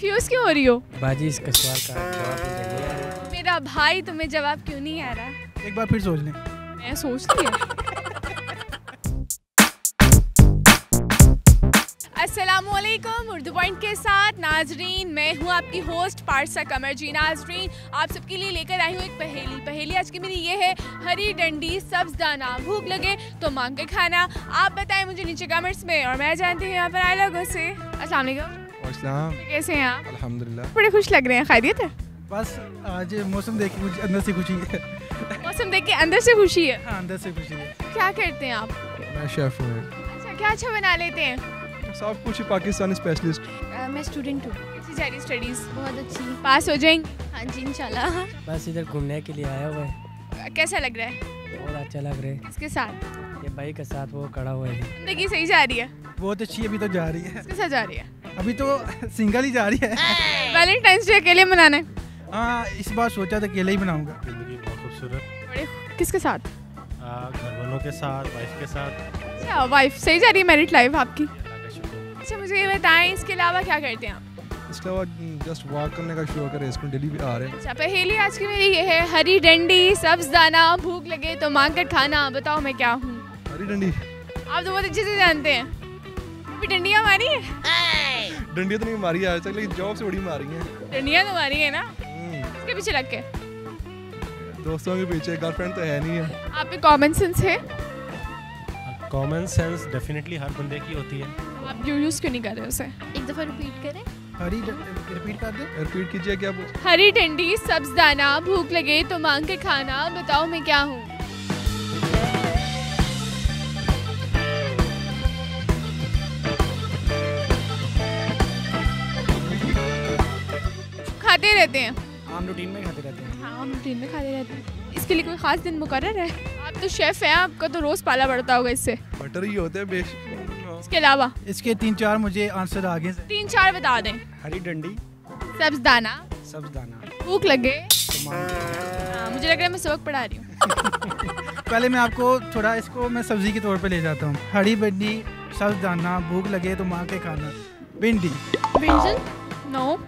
Fuse क्यों हो रही हो? बाजी इसका सवाल का जवाब नहीं देने आ रहा। मेरा भाई तुम्हें जवाब क्यों नहीं आ रहा? एक बार फिर सोच लें। मैं सोचती है। अस्सलामुअलैकुम, उर्दू पॉइंट के साथ नाजरीन, मैं हूँ आपकी होस्ट पारसा कमर जी। नाजरीन, आप सबके लिए लेकर आई हूँ एक पहेली आज की मेरी ये है, हरी डंडी सब्ज दाना, भूख लगे तो मांग के खाना। आप बताएं मुझे नीचे कमेंट्स में, और मैं जानती हूँ यहाँ पर आए लोगों से। अस्सलाम वालेकुम, कैसे हैं आप? अल्हम्दुलिल्लाह। बड़े खुश लग रहे हैं, खैरियत है? बस आज मौसम देख के मुझे अंदर से खुशी है। मौसम देख के अंदर से खुशी है? हाँ, अंदर से खुशी है। क्या करते हैं आप? मैं शेफ हूँ। अच्छा, क्या अच्छा बना लेते हैं? सब कुछ पाकिस्तानी स्पेशलिस्ट। मैं स्टूडेंट हूँ। कैसी जा रही स्टडीज? बहुत अच्छी। पास हो जाएंगे? हाँ जी इंशाल्लाह। बस इधर घूमने के लिए आया हुआ है। कैसा लग रहा है? बहुत अच्छा लग रहा है। किसके साथ? ये भाई के साथ वो खड़ा हुआ है। जिंदगी सही जा रही है? बहुत अच्छी अभी तो जा रही है। किसके साथ जा रही है? अभी तो सिंगल ही जा रही है। वैलेंटाइंस डे अकेले मनाना है? हाँ, इस बार सोचा था अकेले ही बनाऊंगा। जिंदगी बहुत खूबसूरत। बड़े किसके साथ? घर वालों के साथ, वाइफ के साथ। अच्छा, वाइफ सही जा रही है मैरिड लाइफ आपकी? अल्लाह का शुक्र। अच्छा, मुझे ये बताएं, इसके अलावा क्या करते हैं आप? इसके अलावा जस्ट वॉक करने का शौक है, रेस में डेली भी आ रहे हैं। अच्छा, पहेली आज की मेरी ये है, हरी डंडी सब्ज दाना, भूख लगे तो मांग कर खाना, बताओ मैं क्या हूँ? हरी डंडी। आप तो बहुत अच्छे से जानते हैं। अभी डंडियाँ मारी है? डंडी तो नहीं मारी है आज तक, लेकिन जॉब से बड़ी मारी है। डंडियाँ तो मारी है ना? इसके पीछे लग के? दोस्तों के पीछे, गर्लफ्रेंड तो है नहीं है। आप पे कॉमन सेंस है? कॉमन सेंस डेफिनेटली हर बंदे की होती है। आप यूज क्यों नहीं कर रहे उसे? एक दफा रिपीट करें। रिपीट कर दे। रिपीट कीजिए, क्या बोल? हरी डंडी सब्ज दाना, भूख लगे तो मांग के खाना, बताओ मैं क्या हूँ? खाते रहते हैं? आम रूटीन में खाते रहते हैं। हाँ, हम रूटीन में खाते रहते हैं। इसके लिए कोई खास दिन मुकर्रर है? आप तो शेफ हैं, आपका तो रोज पाला पड़ता होगा इससे। बटर ही होते हैं बेश। इसके अलावा इसके 3-4 मुझे आंसर आगे से। 3-4 बता दें। हरी डंडी सब्ज दाना, सब्ज दाना, भूख लगे। तो मांग के खाना। हाँ, मुझे लग रहा है मैं सबक पढ़ा रही हूँ। पहले मैं आपको थोड़ा इसको मैं सब्जी के तौर पे ले जाता हूँ। हरी भिंडी सब्ज दाना, भूख लगे तो मांग के खाना, भिंडी। व्यंजन? नो।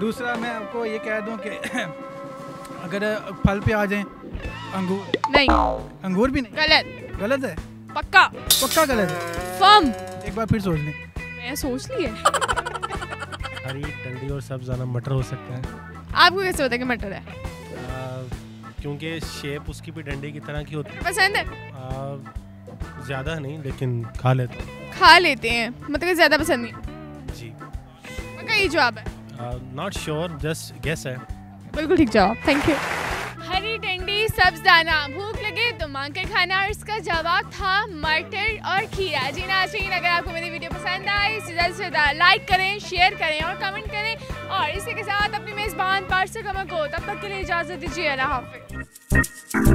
दूसरा मैं आपको ये कह दूं कि अगर फल पे आ जाएं, अंगूर। नहीं। अंगूर भी नहीं? गलत। गलत है? पक्का? पक्का गलत है। फर्म? एक बार फिर सोच लें। मैं सोच ली है। हरी डंडी और सब्ज दाना मटर हो सकता है। आपको कैसे होता है कि मटर है? क्योंकि शेप उसकी भी डंडी की तरह की होती पसंद है? है। ज़्यादा नहीं, लेकिन खा लेते हैं। खा लेते हैं, मतलब ज्यादा पसंद नहीं? जी। पक्का ये जवाब है? नॉट श्योर, जस्ट गेस है। बिल्कुल ठीक जवाब, थैंक यू। हरी डंडी सब्ज दाना, भूख लगे तो मांग कर खाना, और इसका जवाब था मटर और खीरा। जी नाज़रीन, अगर आपको मेरी वीडियो पसंद आई, ज़्यादा से ज़्यादा लाइक करें, शेयर करें और कमेंट करें, और इसी के साथ अपनी मेज़बान पारसा कमर को तब तक के लिए इजाज़त दीजिए। अल्लाह हाफ़िज़।